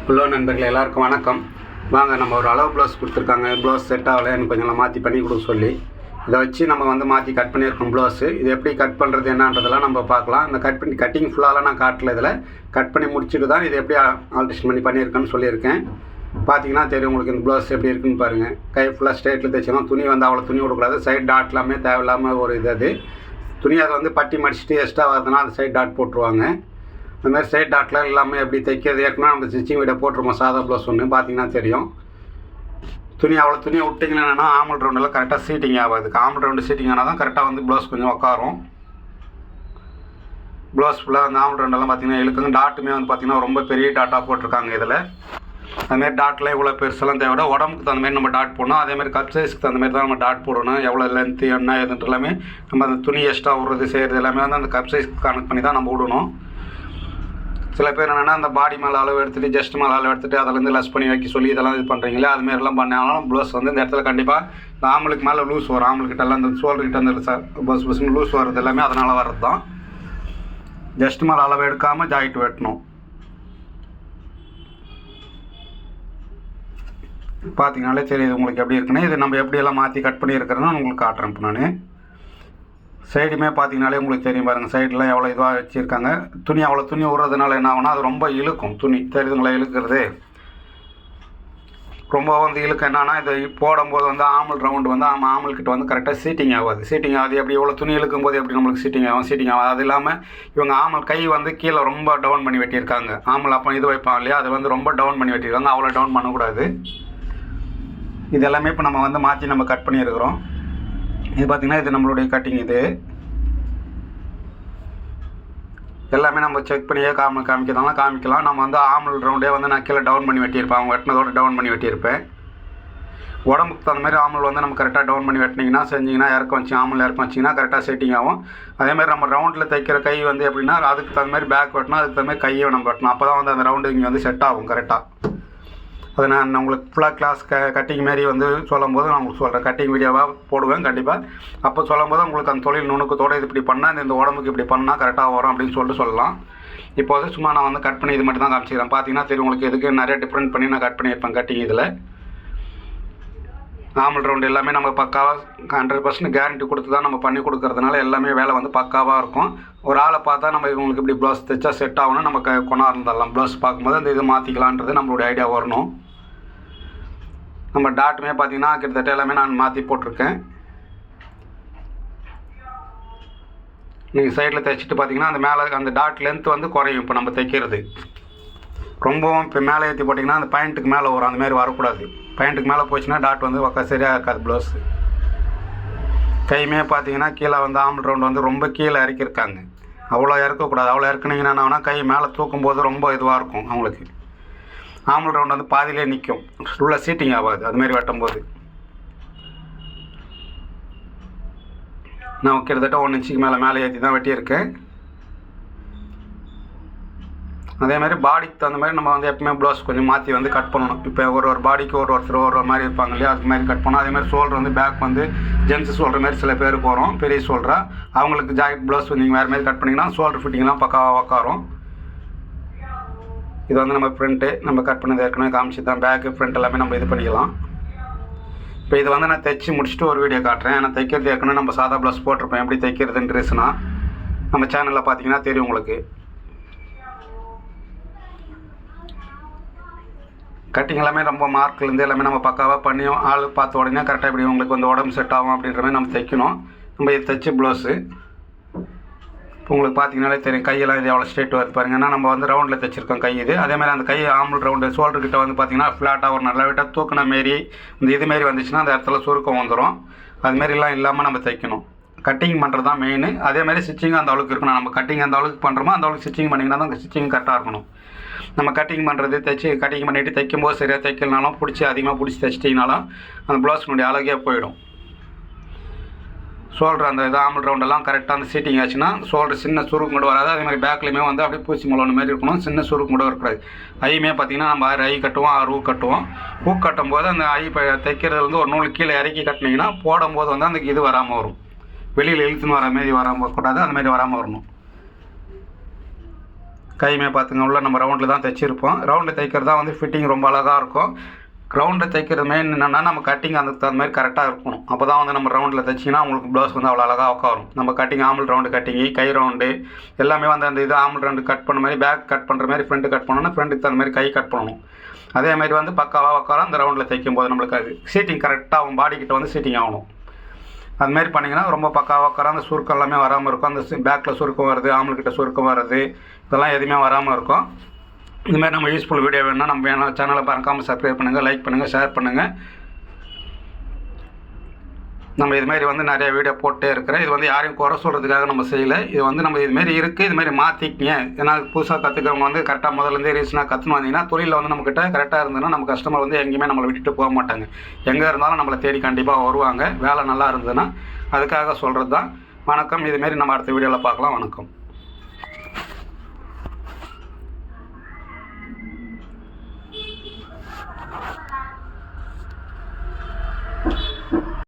Hello நண்பர்களே, எல்லாருக்கும் வணக்கம். வாங்க, நம்ம ஒரு அளவு ப்ளவுஸ் கொடுத்துருக்காங்க. ப்ளவுஸ் செட் ஆகலை, எனக்கு கொஞ்சம் மாற்றி பண்ணி கொடுக்க சொல்லி இதை வச்சு நம்ம மாற்றி கட் பண்ணியிருக்கோம் ப்ளவுஸு. இது எப்படி கட் பண்ணுறது என்னன்றதெல்லாம் நம்ம பார்க்கலாம். இந்த கட்டிங் ஃபுல்லாலாம் நான் காட்டல. இதில் கட் பண்ணி முடிச்சுட்டு தான் இது எப்படி ஆல்ட்ரேஷன் பண்ணியிருக்கேன்னு சொல்லியிருக்கேன். பார்த்தீங்கன்னா தெரியும் உங்களுக்கு இந்த ப்ளவுஸ் எப்படி இருக்குன்னு பாருங்கள். கை ஃபுல்லாக ஸ்ட்ரெயிட்டில் தைச்சோம். துணி அவ்வளோ துணி விடக்கூடாது. சைட் டாட் எல்லாமே தேவையில்லாமல் ஒரு அது துணி அதை பட்டி மடிச்சுட்டு எக்ஸ்ட்ரா வருதுன்னா அந்த சைட் டாட் போட்டுருவாங்க. அந்த மாதிரி சைட் டாட்லாம் எல்லாமே எப்படி தைக்கிறது ஏற்கனவே நம்ம ஸ்டிச்சிங் வீடியோ போட்டிருக்கோம். சாதா ப்ளவுஸ் ஒன்று பார்த்தீங்கன்னா தெரியும். அவ்வளோ துணியை விட்டிங்கன்னா ஆமல் ரவுண்டெல்லாம் கரெக்டாக சீட்டிங் ஆகாது. ஆமல் ரவுண்டு சீட்டிங் ஆனால் தான் கரெக்டாக ப்ளவுஸ் கொஞ்சம் உட்காரும். ப்ளவுஸ் ஃபுல்லாக அந்த ஆமல் ரவுண்டெல்லாம் பார்த்தீங்கன்னா இழுக்குங்க. டாட்டுமே பார்த்தீங்கன்னா ரொம்ப பெரிய டாட்டாக போட்டிருக்காங்க. இதில் அதுமாரி டாட்லாம் இவ்வளோ பெருசெல்லாம் தேவையிட உடம்புக்கு தகுந்தமாரி நம்ம டாட் போடணும். அதேமாதிரி கப் சைஸ்க்கு தகுந்தமாரி தான் நம்ம டாட் போடணும். எவ்வளோ லென்த்து என்ன எதுன்ட்டு எல்லாமே நம்ம அந்த துணி எக்ஸ்ட்ரா விடுறது செய்கிறது எல்லாமே அந்த கப் சைஸ்க்கு கனெக்ட் பண்ணி தான் நம்ம விடணும். சில பேர் என்னென்னா அந்த பாடி மேலே அளவு எடுத்துகிட்டு ஜஸ்ட் மேலே அளவு எடுத்துகிட்டு அதிலேருந்து லெஸ் பண்ணி வைக்க சொல்லி இதெல்லாம் இது பண்ணுறீங்களே, அதுமாரிலாம் பண்ணாலும் ப்ளவுஸ் இந்த இடத்துல கண்டிப்பாக இந்த ஆம்பளுக்கு மேலே லூஸ் வரும். ஆம்பளுக்கிட்டலாம் இந்த ஷோல்டர்கிட்ட அந்த பஸ்ஸுன்னு லூஸ் வர்றது எல்லாமே அதனால் வர்றது தான். ஜஸ்ட் மேலே அளவு எடுக்காமல் ஜாயிண்ட் வெட்டணும். பார்த்தீங்கனாலே தெரியுது உங்களுக்கு எப்படி இருக்குன்னு. இது நம்ம எப்படியெல்லாம் மாற்றி கட் பண்ணியிருக்கிறேன்னு உங்களுக்கு காட்டுறேன். இப்போ நான் சைடுமே பார்த்தீங்கனாலே உங்களுக்கு தெரியும் பாருங்கள். சைடெலாம் எவ்வளோ இதுவாக வச்சுருக்காங்க. அவ்வளோ துணி விடுறதுனால என்ன ஆகுனா அது ரொம்ப இழுக்கும். துணி தெரியுதுங்களா இழுக்கிறது ரொம்ப இழுக்க. என்னன்னா இது போடும்போது ஆமல் ரவுண்டு ஆமல்கிட்ட கரெக்டாக சீட்டிங் ஆகாது. எப்படி எவ்வளோ துணி இழுக்கும் போது எப்படி நம்மளுக்கு சீட்டிங் ஆகும். அது இல்லாமல் இவங்க ஆமல் கை கீழே ரொம்ப டவுன் பண்ணி வெட்டியிருக்காங்க. ஆமல் அப்போ இது வைப்பாங்க இல்லையா, அது ரொம்ப டவுன் பண்ணி வெட்டியிருக்காங்க. அவ்வளோ டவுன் பண்ணக்கூடாது. இது எல்லாமே இப்போ நம்ம மாற்றி நம்ம கட் பண்ணியிருக்கிறோம். இது பார்த்திங்கன்னா இது நம்மளுடைய கட்டிங். இது எல்லாமே நம்ம செக் பண்ணியே காமிக்கலாம். நம்ம ஆமல் ரவுண்டே நான் கீழே டவுன் பண்ணி வெட்டியிருப்பேன். அவங்க வெட்டினதோடு டவுன் பண்ணி வெட்டியிருப்பேன். உடம்புக்கு தகுந்த மாதிரி ஆமல் நம்ம கரெக்டாக டவுன் பண்ணி வெட்டினீங்கன்னா செஞ்சிங்கன்னா ஆமல் இறக்கம் வச்சிங்கன்னா கரெக்டாக செட்டிங் ஆகும். அதேமாதிரி நம்ம ரவுண்டில் தைக்கிற கை எப்படின்னா அதுக்கு தகுந்த மாதிரி பேக் வெட்டணும், அதுக்கு தகுந்த மாதிரி கையை நம்ம வெட்டணும். அப்போ தான் அந்த ரவுண்டு இங்கே செட் ஆகும் கரெக்டாக. அதை நான் உங்களுக்கு ஃபுல்லாக கிளாஸ் கட்டிங் மாரி சொல்லும்போது நான் உங்களுக்கு சொல்கிறேன். கட்டிங் வீடியோவாக போடுவேன் கண்டிப்பாக. அப்போ சொல்லும்போது உங்களுக்கு அந்த தொழில் நுணுக்கத்தோடு இது இப்படி பண்ணால் இந்த உடம்புக்கு இப்படி பண்ணால் கரெக்டாக வரும் அப்படின்னு சொல்லலாம். இப்போ சும்மா நான் கட் பண்ணி இது மட்டும் தான் காமிச்சிக்கிறேன். பார்த்தீங்கன்னா தெரியும் உங்களுக்கு எதுக்கு நிறைய டிஃப்ரெண்ட் பண்ணி நான் கட் பண்ணியிருப்பேன் கட்டிங். இதில் நார்மல் ரவுண்டு எல்லாமே நம்ம பக்காவாக 100% கேரண்டி கொடுத்து தான் நம்ம பண்ணி கொடுக்கறதுனால எல்லாமே வேலை பக்காவாக இருக்கும். ஒரு ஆளை பார்த்தா நம்ம இவங்களுக்கு இப்படி ப்ளவுஸ் தைச்சா செட் ஆகணும் நமக்கு கொண்டாந்துடலாம். ப்ளவுஸ் பார்க்கும்போது அந்த இது மாற்றிக்கலான்றது நம்மளுடைய ஐடியா வரணும். நம்ம டாட்டுமே பார்த்தீங்கன்னா கிட்டத்தட்ட எல்லாமே நான் மாற்றி போட்டிருக்கேன். நீங்கள் சைடில் தைச்சிட்டு பார்த்தீங்கன்னா அந்த மேலே அந்த டாட் லென்த் குறையும். இப்போ நம்ம தைக்கிறது ரொம்பவும் இப்போ மேலே ஏற்றி போட்டிங்கன்னா அந்த பாயிண்ட்டுக்கு மேலே வரும். அந்தமாரி வரக்கூடாது. பாயிண்ட்டுக்கு மேலே போச்சுன்னா டாட் சரியாக இருக்காது ப்ளவுஸு. கையுமே பார்த்தீங்கன்னா கீழே ஆமல் ரவுண்டு ரொம்ப கீழே இறக்கியிருக்காங்க. அவ்வளோ இறக்கக்கூடாது. அவ்வளோ இறக்குனீங்கன்னா கை மேலே தூக்கும்போது ரொம்ப இதுவாக இருக்கும். அவங்களுக்கு ஆமல் ரவுண்டு பாதியிலே நிற்கும். ஃபுல்லாக சீட்டிங் ஆகாது அதுமாரி வெட்டும்போது. நான் கிட்டத்தட்ட 1 இன்ச்சுக்கு மேலே ஏற்றி தான் வெட்டியிருக்கேன். அதேமாதிரி பாடிக்கு தகுந்த மாதிரி நம்ம எப்பவுமே ப்ளவுஸ் கொஞ்சம் மாற்றி கட் பண்ணணும். இப்போ ஒரு பாடிக்கு ஒருத்தர் ஒரு மாதிரி இருப்பாங்க இல்லையா, அது மாதிரி கட் பண்ணணும். அதேமாதிரி ஷோல்டர் பேக் ஜென்ஸு ஷோல்டர் மாதிரி சில பேருக்கு வரும். பெரிய ஷோல்டராக அவங்களுக்கு ஜாக்கெட் ப்ளவுஸ் நீங்கள் வேறு மாதிரி கட் பண்ணிங்கன்னா ஷோல்டர் ஃபிட்டிங்லாம் பக்காவாக உட்காரும். இது நம்ம ஃப்ரண்ட்டு நம்ம கட் பண்ணது ஏற்கனவே காமிச்சு தான். பேக்கு ஃப்ரண்ட் எல்லாமே நம்ம இது பண்ணிக்கலாம். இப்போ இது நான் தைச்சி முடிச்சுட்டு ஒரு வீடியோ காட்டுறேன். ஏன்னா தைக்கிறது ஏற்கனவே நம்ம சாதா ப்ளவுஸ் போட்டிருப்பேன். எப்படி தைக்கிறதுன்னு ரீசனா நம்ம சேனலில் பார்த்தீங்கன்னா தெரியும் உங்களுக்கு. கட்டிங் எல்லாமே ரொம்ப மார்க்லேருந்து எல்லாமே நம்ம பக்காவாக பண்ணியும் ஆள் பார்த்த உடனே கரெக்டாக இப்படி உங்களுக்கு உடம்பு செட் ஆகும் அப்படின்ற மாதிரி நம்ம தைக்கணும். நம்ம இது தைச்சி ப்ளவுஸு இப்போ உங்களுக்கு பார்த்தீங்கன்னாலே தெரியும். கையெல்லாம் இது எவ்வளோ ஸ்ட்ரெயிட் வருது பாருங்க. ஏன்னா நம்ம ரவுண்டில் தைச்சிருக்கோம் கை. இது அதேமாதிரி அந்த கை ஆமல் ரவுண்டு ஷோல்டர்கிட்ட பார்த்தீங்கன்னா ஃப்ளாட்டாக ஒரு நல்ல விட்டால் தூக்கின மாரி இந்த இதுமாரி வந்துச்சுன்னா அந்த இடத்துல சுருக்கம் வந்துடும். அதுமாரிலாம் இல்லாமல் நம்ம தைக்கணும். கட்டிங் பண்ணுறது தான் மெயின். அதேமாதிரி ஸ்டிச்சிங் அந்த அளவுக்கு இருக்கணும். நம்ம கட்டிங் அந்த அளவுக்கு பண்ணுறோமோ அந்த அளவுக்கு ஸ்டிச்சிங் பண்ணிங்கன்னா தான் ஸ்டிச்சிங் கரெக்டாக இருக்கணும். நம்ம கட்டிங் பண்ணுறது கட்டிங் பண்ணிவிட்டு தைக்கும்போது சரியாக தைக்கலனாலும் அதிகமாக பிடிச்சி தைச்சிட்டிங்கனாலும் அந்த ப்ளவுஸ்னுடைய அழகே போயிடும். ஷோல்டர் அந்த ஆமல் ரவுண்டெல்லாம் கரெக்டாக அந்த சீட்டிங் ஆச்சுன்னா ஷோல்டர் சின்ன சுருக்கு கூட வராது. அதே மாதிரி பேக்லேயுமே அப்படியே பூச்சி முளோன மாதிரி இருக்கணும். சின்ன சுருக்கு கூட இருக்கக்கூடாது. ஐயுமே பார்த்தீங்கன்னா நம்ம 6 ஐ கட்டுவோம், 6 ஊ கட்டுவோம். ஊ கட்டும்போது அந்த ஐ தைக்கிறது ஒரு நூல் கீழே இறக்கி கட்டினீங்கன்னா போடும்போது அந்த இது வராமல் வரும். வெளியில் இழுத்துன்னு வர மாரி வராமல் கூடாது. அந்த மாதிரி வராமல் வரணும். கையுமே பார்த்துங்க உள்ள நம்ம ரவுண்டில் தான் தைச்சிருப்போம். ரவுண்டு தைக்கிறது தான் வந்து ஃபிட்டிங் ரொம்ப அழகாக இருக்கும். ரவுண்டை தைக்கிறது மெயின் என்னென்னா நம்ம கட்டிங் அதுக்கு தகுந்த மாதிரி கரெக்டாக இருக்கணும். அப்போ தான் வந்து நம்ம ரவுண்டில் தைச்சிங்கன்னா உங்களுக்கு ப்ளவுஸ் வந்து அவ்வளோ அழகாக உட்காரும். நம்ம கட்டிங் ஆம்பிள் ரவுண்டு கட்டிங்கி கை ரவுண்டு எல்லாமே வந்து அந்த இது ஆம்பிள் ரவுண்டு கட் பண்ண மாதிரி பேக் கட் பண்ணுற மாதிரி ஃப்ரண்ட்டு கட் பண்ணணும்னா ஃப்ரண்ட்டுக்கு தகுந்த மாதிரி கை கட் பண்ணணும். அதேமாதிரி வந்து பக்காவாக உட்கார அந்த ரவுண்டில் தைக்கும் போது நம்மளுக்கு அது சீட்டிங் கரெக்டாக அவங்க பாடிக்கிட்ட வந்து சீட்டிங் ஆகணும். அதுமாரி பண்ணிங்கன்னா ரொம்ப பக்காவாக உட்கார அந்த சுருக்கம் எல்லாமே வராமல் இருக்கும். அந்த பேக்கில் சுருக்கம் வருது, ஆம்பிள்கிட்ட சுருக்கம் வருது, இதெல்லாம் எதுவுமே வராமல் இருக்கும். இதுமாதிரி நம்ம யூஸ்ஃபுல் வீடியோ வேணும்னா நம்ம சேனலை மறக்காமல் சப்ஸ்கிரைப் பண்ணுங்கள், லைக் பண்ணுங்கள், ஷேர் பண்ணுங்கள். நம்ம இதுமாரி வந்து நிறைய வீடியோ போட்டே இருக்கிறேன். இது வந்து யாரையும் குறை சொல்கிறதுக்காக நம்ம செய்யலை. இது வந்து நம்ம இதுமாரி இருக்குது, இதுமாரி மாற்றிக்கிங்க. ஏன்னா புதுசாக கற்றுக்கிறவங்க வந்து கரெக்டாக முதல்லேருந்தே ரீசனாக கற்றுன்னு வந்தீங்கன்னா தொழிலில் வந்து நம்மக்கிட்ட கரெக்டாக இருந்ததுன்னா நம்ம கஸ்டமர் வந்து எங்கேயுமே நம்மளை விட்டுட்டு போக மாட்டாங்க. எங்கே இருந்தாலும் நம்மளை தேடி கண்டிப்பாக வருவாங்க. வேலை நல்லா இருந்ததுன்னா அதுக்காக சொல்கிறது தான். வணக்கம். இதுமாரி நம்ம அடுத்த வீடியோவில் பார்க்கலாம். வணக்கம்.